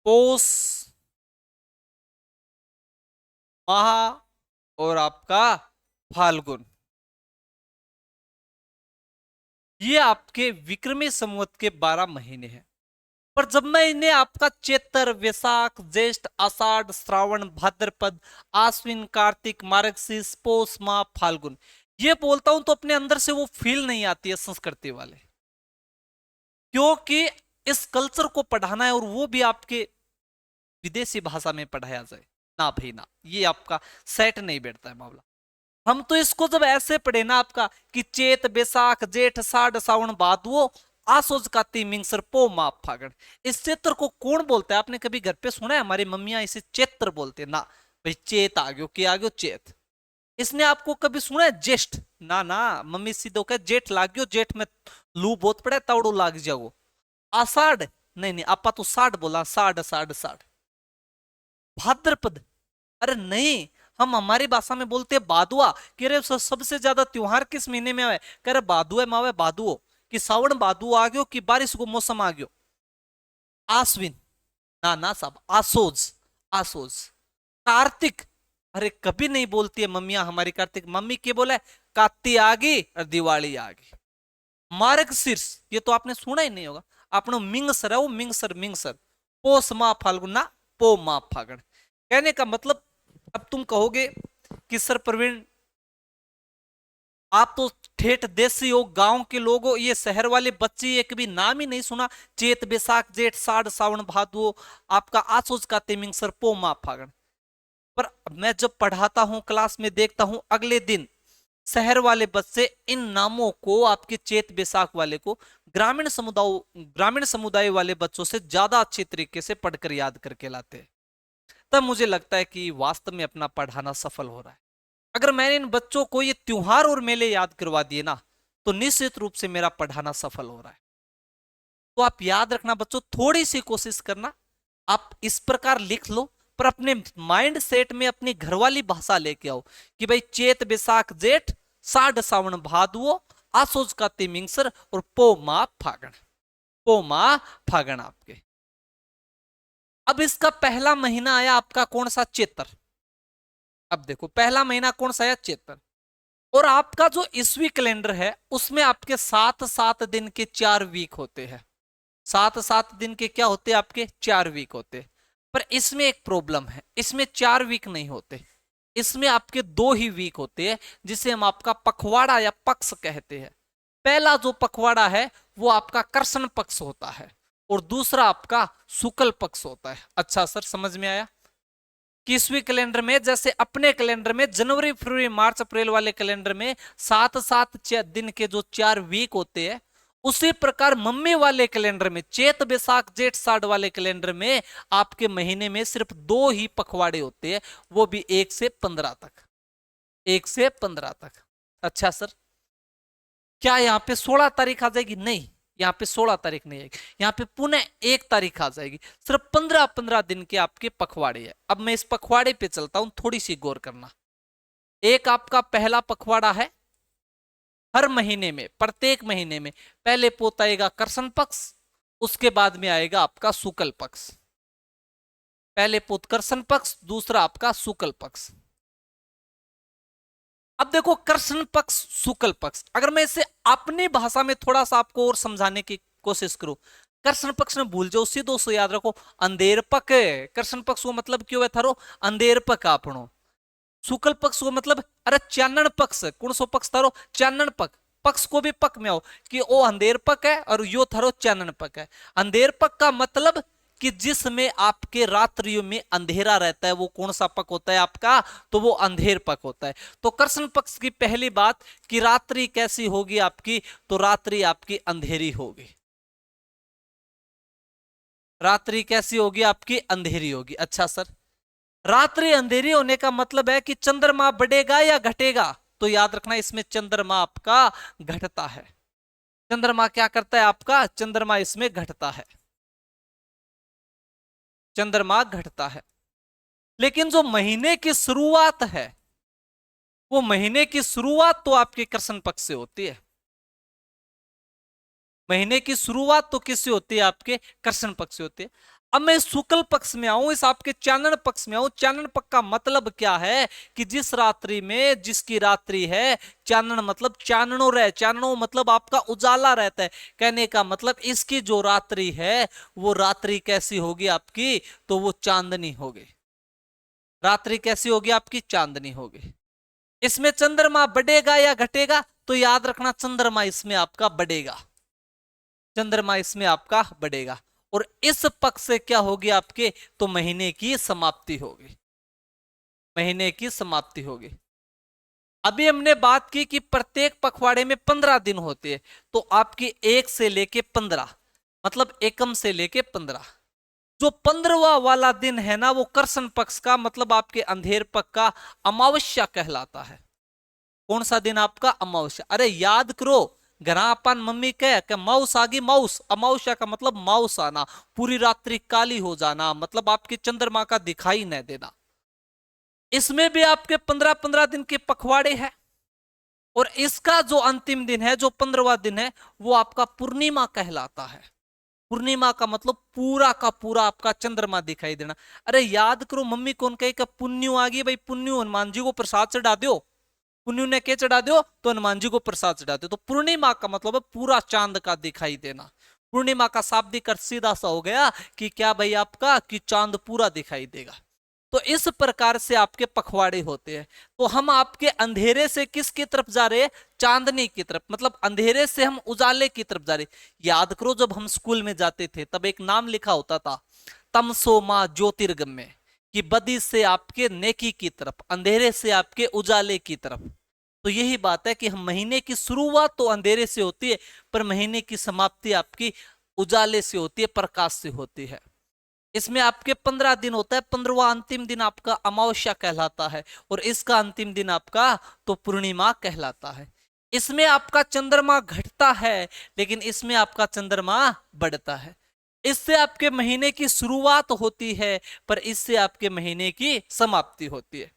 पौष, माह और आपका फाल्गुन। ये आपके विक्रमी संवत के 12 महीने हैं। पर जब मैं इन्हें आपका चैत्र वैशाख ज्येष्ठ आषाढ़ श्रावण भाद्रपद आश्विन कार्तिक मार्गशीर्ष पौष माह फाल्गुन ये बोलता हूं, तो अपने अंदर से वो फील नहीं आती है संस्कृति वाले, क्योंकि इस कल्चर को पढ़ाना है और वो भी आपके विदेशी भाषा में पढ़ाया जाए ना भाई ना, ये आपका सेट नहीं बैठता है मामला। हम तो इसको जब ऐसे पढ़े ना आपका कि चेत बैसाख जेठ साढ़ सावन भादवो आसोज काती मिंगसर पो माप फागण, इस चैत्र को कौन बोलता है? आपने कभी घर पे सुना है? हमारी मम्मियां इसे चैत्र बोलते हैं ना भाई, चेत आ गयो, क्या आ गयो? चेत। इसने आपको कभी सुना है ज्येष्ठ? ना ना, मम्मी सीधो कहे जेठ लाग गयो, जेठ में लू बहुत पड़े तावड़ो लाग जाओ। आषाढ़ नहीं नहीं, आपा तो साठ बोला, साढ़ साढ़ साढ़। भाद्रपद, अरे नहीं, हम हमारी भाषा में बोलते हैं बादुआ। कि रे सबसे ज्यादा त्योहार किस महीने में आवे? कह रहे बादुए मावे बादुओ, कि सावन बादुओ आ गयो, कि बारिश को मौसम आ गयो। आश्विन, ना ना साहब, आसोज, आसोज। कार्तिक, अरे कभी नहीं बोलती है मम्मियां हमारी कार्तिक, मम्मी क्या बोले? काती आ गई और दिवाली आ गई। मार्गशीर्ष, ये तो आपने सुना ही नहीं होगा, आपने मिंगसर है वो, मिंगसर मिंगसर। पोष माह फाल्गुन ना, पो माह फागण। कहने का मतलब, अब तुम कहोगे कि सर प्रवीण आप तो ठेठ देसी हो, गांव के लोग हो, ये शहर वाले बच्चे ये कभी नाम ही नहीं सुना। चेत बैसाख जेठ साढ़ सावन भादो आपका आसोज का तेमिंग सर पो मा फागण। पर मैं जब पढ़ाता हूं क्लास में देखता हूं अगले दिन शहर वाले बच्चे इन नामों को, आपके चेत बैसाख वाले को ग्रामीण समुदाय वाले बच्चों से ज्यादा अच्छे तरीके से पढ़कर याद करके लाते हैं। तब मुझे लगता है कि वास्तव में अपना पढ़ाना सफल हो रहा है। अगर मैंने इन बच्चों को ये त्योहार और मेले याद करवा दिए ना, तो निश्चित रूप से मेरा पढ़ाना सफल हो रहा है। तो आप याद रखना बच्चों, थोड़ी सी कोशिश करना, आप इस प्रकार लिख लो, पर अपने माइंड सेट में अपनी घरवाली भाषा लेके आओ कि भाई चेत बैसाख जेठ साढ़ सावन भादवो आसोज का तिमिंगसर और पो मा फागण, पो मा फागण आपके। अब इसका पहला महीना आया आपका कौन सा, चेतर। अब देखो पहला महीना कौन सा आया, चेतर। और आपका जो ईस्वी कैलेंडर है उसमें आपके 7-7 दिन के 4 वीक होते हैं। 7-7 दिन के क्या होते हैं आपके, 4 वीक होते हैं। पर इसमें एक प्रॉब्लम है, इसमें 4 वीक नहीं होते, इसमें आपके 2 ही वीक होते हैं, जिसे हम आपका पखवाड़ा या पक्ष कहते हैं। पहला जो पखवाड़ा है वो आपका कृष्ण पक्ष होता है और दूसरा आपका शुक्ल पक्ष होता है। अच्छा सर, समझ में आया। ईस्वी कैलेंडर में जैसे अपने कैलेंडर में जनवरी फरवरी मार्च अप्रैल वाले कैलेंडर में 7-7 दिन के जो 4 वीक होते हैं, उसी प्रकार मम्मी वाले कैलेंडर में चेत बैसाख जेठ साढ़ वाले कैलेंडर में आपके महीने में सिर्फ 2 ही पखवाड़े होते हैं, वो भी 1 से 15 तक, 1 से 15 तक। अच्छा सर, क्या यहाँ पे 16 तारीख आ जाएगी? नहीं, यहाँ पे 16 तारीख नहीं आएगी, यहाँ पे पुनः 1 तारीख आ जाएगी। सिर्फ 15-15 दिन के आपके पखवाड़े हैं। अब मैं इस पखवाड़े पे चलता हूं, थोड़ी सी गौर करना। एक आपका पहला पखवाड़ा है, हर महीने में प्रत्येक महीने में पहले पोत आएगा कृष्ण पक्ष, उसके बाद में आएगा आपका शुक्ल पक्ष। पहले पोत कृष्ण पक्ष, दूसरा आपका शुक्ल पक्ष। अब देखो कृष्ण पक्ष शुक्ल पक्ष, अगर मैं इसे अपनी भाषा में थोड़ा सा आपको और समझाने की कोशिश करूं, कृष्ण पक्ष में भूल जाओ, सीधो से याद रखो अंधेर पक। कृष्ण पक्ष को मतलब क्यों है थारो, अंधेर पक आपनो। शुक्ल पक्ष को मतलब अरे चानन पक्ष, कौन सो पक्ष थारो, चानन पक। पक्ष को भी पक में आओ कि ओ अंधेर पक है और यो थारो चानन पक है। अंधेर पक का मतलब कि जिसमें आपके रात्रियों में अंधेरा रहता है, वो कौन सा पक होता है आपका, तो वो अंधेर पक होता है। तो कृष्ण पक्ष की पहली बात कि रात्रि कैसी होगी आपकी, तो रात्रि आपकी अंधेरी होगी। रात्रि कैसी होगी आपकी, अंधेरी होगी। अच्छा सर, रात्रि अंधेरी होने का मतलब है कि चंद्रमा बढ़ेगा या घटेगा, तो याद रखना इसमें चंद्रमा आपका घटता है। चंद्रमा क्या करता है आपका, चंद्रमा इसमें घटता है, चंद्रमा घटता है। लेकिन जो महीने की शुरुआत है, वो महीने की शुरुआत तो आपके कृष्ण पक्ष से होती है। महीने की शुरुआत तो किससे होती है, आपके कृष्ण पक्ष से होती है। अब मैं शुक्ल पक्ष में आऊं, इस आपके चानन पक्ष में आऊं। चानन पक्ष का मतलब क्या है कि जिस रात्रि में, जिसकी रात्रि है, चानन मतलब चाननो रहे, चाननो मतलब आपका उजाला रहता है। कहने का मतलब इसकी जो रात्रि है वो रात्रि कैसी होगी आपकी, तो वो चांदनी होगी। रात्रि कैसी होगी आपकी, चांदनी होगी। इसमें चंद्रमा बढ़ेगा या घटेगा, तो याद रखना चंद्रमा इसमें आपका बढ़ेगा, चंद्रमा इसमें आपका बढ़ेगा। और इस पक्ष से क्या होगी आपके, तो महीने की समाप्ति होगी, महीने की समाप्ति होगी। अभी हमने बात की कि प्रत्येक पखवाड़े में 15 दिन होते हैं, तो आपकी 1 से लेके 15 मतलब एकम से लेके 15। जो 15वां वाला दिन है ना, वो कृष्ण पक्ष का मतलब आपके अंधेर पक्ष का अमावस्या कहलाता है। कौन सा दिन आपका, अमावस्या। अरे याद करो, घरा अपन मम्मी कह माउस आ गई, माउस। अमावस्या का मतलब माउस आना, पूरी रात्रि काली हो जाना, मतलब आपके चंद्रमा का दिखाई न देना। इसमें भी आपके 15-15 दिन के पखवाड़े हैं। और इसका जो अंतिम दिन है, जो 15वां दिन है, वो आपका पूर्णिमा कहलाता है। पूर्णिमा का मतलब पूरा का पूरा आपका चंद्रमा दिखाई देना। अरे याद करो, मम्मी कौन कहे पुण्यू आ गई, भाई पुण्यू हनुमान जी को प्रसाद चढ़ा दो। पुण्यू ने क्या चढ़ा दो, तो हनुमान जी को प्रसाद चढ़ा दो। तो पूर्णिमा का मतलब है पूरा चांद का दिखाई देना। पूर्णिमा का शाब्दिक अर्थ सीधा सा हो गया कि क्या भाई आपका, कि चांद पूरा दिखाई देगा। तो इस प्रकार से आपके पखवाड़े होते हैं। तो हम आपके अंधेरे से किसकी तरफ जा रहे हैं, चांदनी की तरफ, मतलब अंधेरे से हम उजाले की तरफ जा रहे। याद करो, जब हम स्कूल में जाते थे तब एक नाम लिखा होता था, तमसो मां ज्योतिर्गम्य, कि बदी से आपके नेकी की तरफ, अंधेरे से आपके उजाले की तरफ। तो यही बात है कि हम महीने की शुरुआत तो अंधेरे से होती है, पर महीने की समाप्ति आपकी उजाले से होती है, प्रकाश से होती है। इसमें आपके 15 दिन होता है, 15वां अंतिम दिन आपका अमावस्या कहलाता है और इसका अंतिम दिन आपका तो पूर्णिमा कहलाता है। इसमें आपका चंद्रमा घटता है लेकिन इसमें आपका चंद्रमा बढ़ता है। इससे आपके महीने की शुरुआत होती है पर इससे आपके महीने की समाप्ति होती है।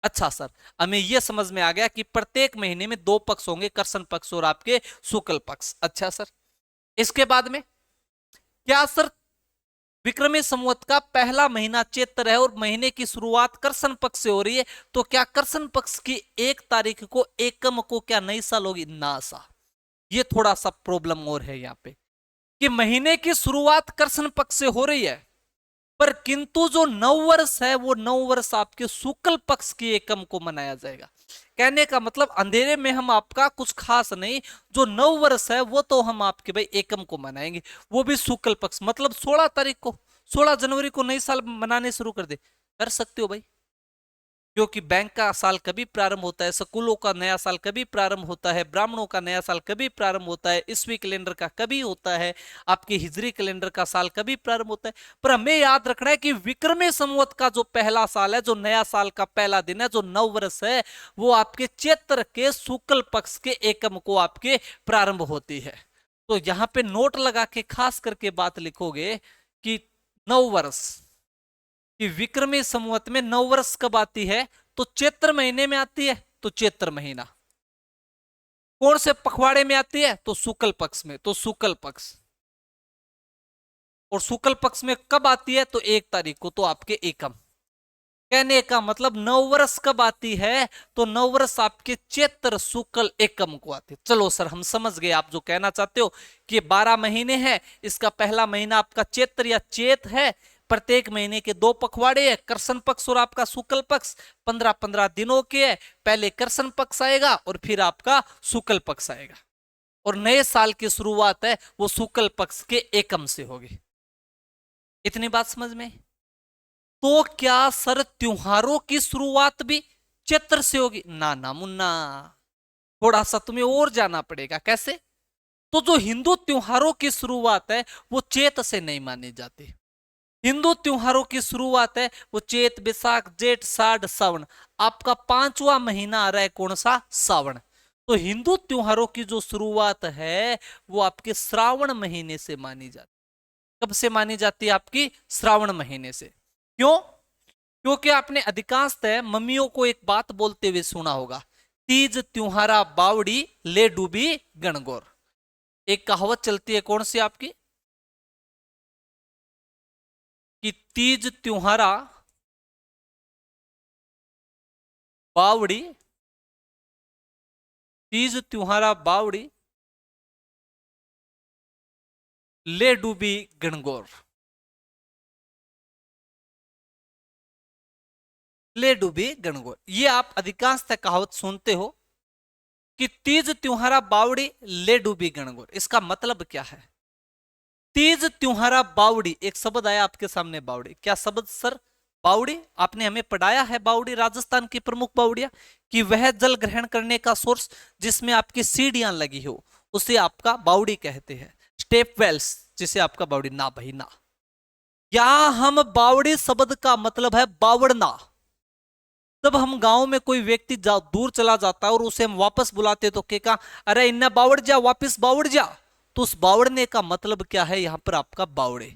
अच्छा सर, हमें यह समझ में आ गया कि प्रत्येक महीने में दो पक्ष होंगे, कृष्ण पक्ष और आपके शुक्ल पक्ष। अच्छा सर, इसके बाद में क्या सर, विक्रमी संवत का पहला महीना चैत्र है और महीने की शुरुआत कृष्ण पक्ष से हो रही है, तो क्या कृष्ण पक्ष की 1 तारीख को एकम को क्या नई साल होगी? ना सा, ये थोड़ा सा प्रॉब्लम और है यहाँ पे कि महीने की शुरुआत कृष्ण पक्ष से हो रही है पर किंतु जो नववर्ष है वो नववर्ष आपके शुक्ल पक्ष की एकम को मनाया जाएगा। कहने का मतलब अंधेरे में हम आपका कुछ खास नहीं, जो नववर्ष है वो तो हम आपके भाई एकम को मनाएंगे, वो भी शुक्ल पक्ष, मतलब 16 तारीख को, 16 जनवरी को नई साल मनाने शुरू कर दे, कर सकते हो भाई। क्योंकि बैंक का साल कभी प्रारंभ होता है, स्कूलों का नया साल कभी प्रारंभ होता है, ब्राह्मणों का नया साल कभी प्रारंभ होता है, ईस्वी कैलेंडर का कभी होता है, आपके हिजरी कैलेंडर का साल कभी प्रारंभ होता है। पर हमें याद रखना है कि विक्रमी संवत का जो पहला साल है, जो नया साल का पहला दिन है, जो नववर्ष है, वो आपके चैत्र के शुक्ल पक्ष के एकम को आपके प्रारंभ होती है। तो यहां पे नोट लगा के खास करके बात लिखोगे कि नववर्ष कि विक्रमी संवत में नववर्ष कब आती है, तो चैत्र महीने में आती है, तो चैत्र महीना। कौन से पखवाड़े में आती है, तो शुक्ल पक्ष में, तो शुक्ल पक्ष। और शुक्ल पक्ष में कब आती है, तो 1 तारीख को, तो आपके एकम। कहने का मतलब नववर्ष कब आती है, तो नववर्ष आपके चैत्र शुक्ल एकम को आती है। चलो सर हम समझ गए आप जो कहना चाहते हो कि 12 महीने हैं, इसका पहला महीना आपका चैत्र या चैत है, प्रत्येक महीने के 2 पखवाड़े है, कृष्ण पक्ष और आपका शुक्ल पक्ष, 15-15 दिनों के है। पहले कृष्ण पक्ष आएगा और फिर आपका शुक्ल पक्ष आएगा और नए साल की शुरुआत है वो शुक्ल पक्ष के एकम से होगी। इतनी बात समझ में? तो क्या सर त्योहारों की शुरुआत भी चैत्र से होगी? ना ना मुन्ना, थोड़ा सा तुम्हें और जाना पड़ेगा। कैसे? तो जो हिंदू त्योहारों की शुरुआत है वो चैत से नहीं मानी जाती। हिंदू त्योहारों की शुरुआत है वो चैत, बैसाख, जेठ, साढ़, सावन, आपका 5वां महीना आ रहा है कौन सा? सावन। तो हिंदू त्योहारों की जो शुरुआत है वो आपके श्रावण महीने से मानी जाती है। कब से मानी जाती है? आपकी श्रावण महीने से। क्यों? क्योंकि आपने अधिकांशतः मम्मियों को एक बात बोलते हुए सुना होगा, तीज त्योहारा बावड़ी ले डूबी गणगौर। एक कहावत चलती है कौन सी आपकी, कि तीज त्योहारा बावड़ी, तीज त्योहारा बावड़ी ले डूबी गणगौर, ले डूबी गणगौर। ये आप अधिकांशतः कहावत सुनते हो कि तीज त्योहारा बावड़ी ले डूबी गणगौर। इसका मतलब क्या है? तीज त्योहारा बावड़ी, एक शब्द आया आपके सामने, बावड़ी। क्या शब्द सर? बावड़ी। आपने हमें पढ़ाया है बावड़ी, राजस्थान की प्रमुख बावड़िया, कि वह जल ग्रहण करने का सोर्स जिसमें आपकी सीढ़ियां लगी हो उसे आपका बावड़ी कहते हैं। स्टेप वेल्स जिसे आपका बावड़ी। ना भाई ना, यहां हम बावड़ी शब्द का मतलब है बावड़ना। जब हम गांव में कोई व्यक्ति दूर चला जाता है और उसे हम वापस बुलाते तो क्या, अरे इन्ना बावड़ जा, वापस बावड़ जा। तो उस बावड़ने का मतलब क्या है यहां पर आपका बावड़े,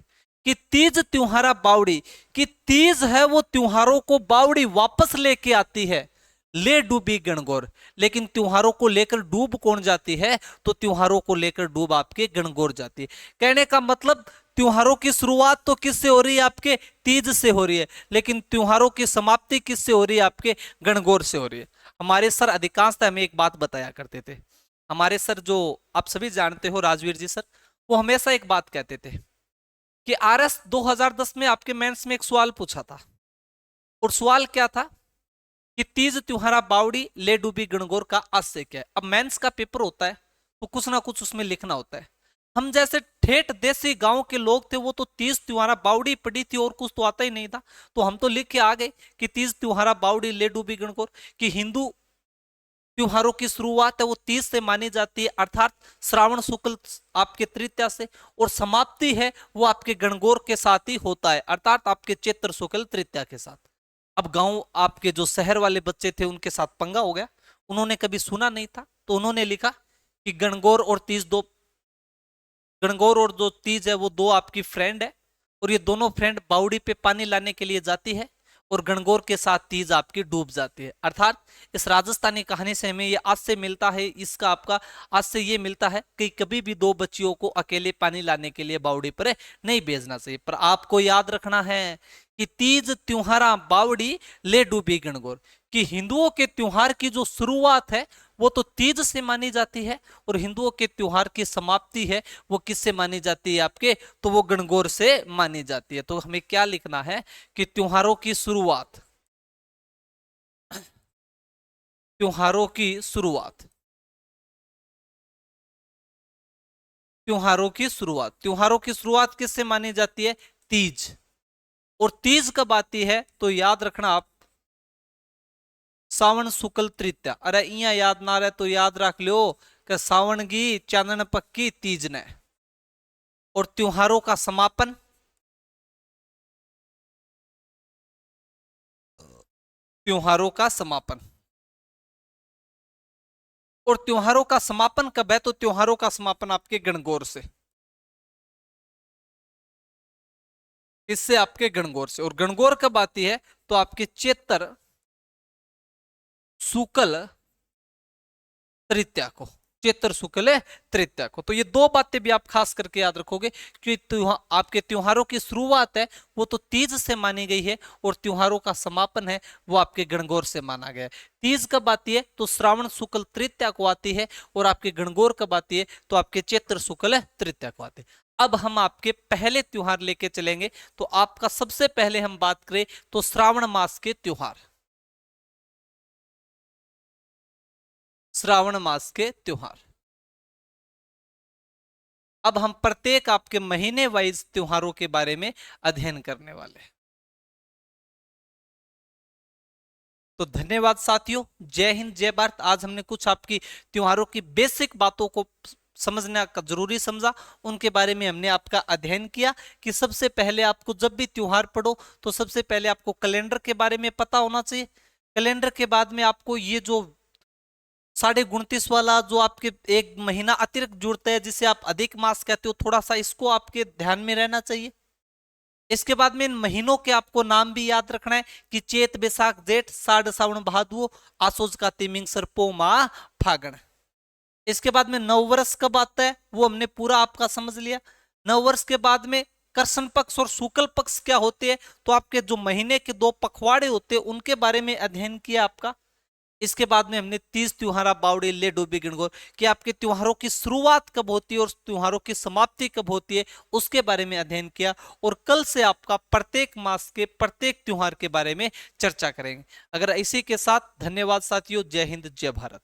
कि तीज त्योहारा बावड़ी, कि तीज है वो त्योहारों को बावड़ी वापस लेके आती है, ले डूबी गणगौर। लेकिन त्योहारों को लेकर डूब कौन जाती है, तो त्योहारों को लेकर डूब आपके गणगौर जाती है। कहने का मतलब त्योहारों की शुरुआत तो किससे हो रही है? आपके तीज से हो रही है, लेकिन त्योहारों की समाप्ति किससे हो रही है? आपके गणगौर से हो रही है। हमारे सर अधिकांशतः हमें एक बात बताया करते थे, हमारे सर जो आप सभी जानते हो, राजवीर जी सर, वो हमेशा एक बात कहते थे कि आरएस 2010 में आपके मेंस में एक सवाल पूछा था, और सवाल क्या था कि तीज त्योहारा बावड़ी ले डूबी गणगौर का आशय क्या है। अब मेंस का पेपर होता है तो कुछ ना कुछ उसमें लिखना होता है। हम जैसे ठेठ देसी गांव के लोग थे वो तो तीज त्योहारा बावड़ी पड़ी थी और कुछ तो आता ही नहीं था, तो हम तो लिख के आ गए कि तीज त्योहारा बावड़ी ले डूबी गणगौर, कि हिंदू त्योहारों की शुरुआत है वो तीज से मानी जाती है, अर्थात श्रावण शुक्ल आपके तृतीया से, और समाप्ति है वो आपके गणगौर के साथ ही होता है, अर्थात आपके चैत्र शुक्ल तृतीया के साथ। अब गांव आपके जो शहर वाले बच्चे थे उनके साथ पंगा हो गया, उन्होंने कभी सुना नहीं था, तो उन्होंने लिखा कि गणगौर और जो तीज है वो दो आपकी फ्रेंड है, और ये दोनों फ्रेंड बावड़ी पे पानी लाने के लिए जाती है, और गणगौर के साथ तीज आपकी डूब जाती है। अर्थात इस राजस्थानी कहानी से हमें ये आज से मिलता है, इसका आपका आज से ये मिलता है कि कभी भी दो बच्चियों को अकेले पानी लाने के लिए बावड़ी पर नहीं भेजना चाहिए। पर आपको याद रखना है कि तीज त्योहारा बावड़ी ले डूबी गणगौर, कि हिंदुओं के त्योहार की जो शुरुआत है वो तो तीज से मानी जाती है, और हिंदुओं के त्योहार की समाप्ति है वो किससे मानी जाती है आपके, तो वो गणगौर से मानी जाती है। तो हमें क्या लिखना है कि त्योहारों की शुरुआत, त्योहारों की शुरुआत, त्योहारों की शुरुआत, त्योहारों की शुरुआत किससे मानी जाती है, तीज। और तीज कब आती है तो याद रखना आप, सावन शुक्ल तृतीया। अरे इया याद ना रहे तो याद रख लो कि सावन की चांदन पक्की तीज ने। और त्योहारों का समापन, त्योहारों का समापन, और त्योहारों का समापन कब है, तो त्योहारों का समापन आपके गणगौर से, इससे आपके गणगौर से। और गणगौर कब आती है तो आपके चैत्र शुक्ल तृतीया को, चैत्र शुक्ल तृतीया को। तो ये दो बातें भी आप खास करके याद रखोगे कि आपके त्योहारों की शुरुआत है वो तो तीज से मानी गई है, और त्योहारों का समापन है वो आपके गणगौर से माना गया है। तीज कब आती है तो श्रावण शुक्ल तृतीया को आती है, और आपके गणगौर कब आती है तो आपके चैत्र शुक्ल तृतीया को आती है। अब हम आपके पहले त्योहार लेके चलेंगे, तो आपका सबसे पहले हम बात करें तो श्रावण मास के त्योहार, श्रावण मास के त्योहार। अब हम प्रत्येक आपके महीने वाइज त्योहारों के बारे में अध्ययन करने वाले हैं। तो धन्यवाद साथियों, जय हिंद जय भारत। आज हमने कुछ आपकी त्योहारों की बेसिक बातों को समझना का जरूरी समझा, उनके बारे में हमने आपका अध्ययन किया कि सबसे पहले आपको जब भी त्योहार पढ़ो तो सबसे पहले आपको कैलेंडर के बारे में पता होना चाहिए। कैलेंडर के बाद में आपको ये जो 29.5 वाला जो आपके एक महीना अतिरिक्त जुड़ता है जिसे आप अधिक मास कहते हो, थोड़ा सा इसको आपके ध्यान में रहना चाहिए। इसके बाद में इन महीनों के आपको नाम भी याद रखना है कि चेत बैसाख जेठ साढ़ सावन भादुओ आसोज कार्तिक मिंगसर पो माह फागण। इसके बाद में नववर्ष कब आता है वो हमने पूरा आपका समझ लिया। नववर्ष के बाद में कृष्ण पक्ष और शुक्ल पक्ष क्या होते हैं, तो आपके जो महीने के दो पखवाड़े होते हैं उनके बारे में अध्ययन किया आपका। इसके बाद में हमने तीज त्योहारा बावड़ी ले डूबी गणगौर कि आपके त्योहारों की शुरुआत कब होती है और त्योहारों की समाप्ति कब होती है उसके बारे में अध्ययन किया। और कल से आपका प्रत्येक मास के प्रत्येक त्योहार के बारे में चर्चा करेंगे। अगर इसी के साथ धन्यवाद साथियों, जय हिंद जय भारत।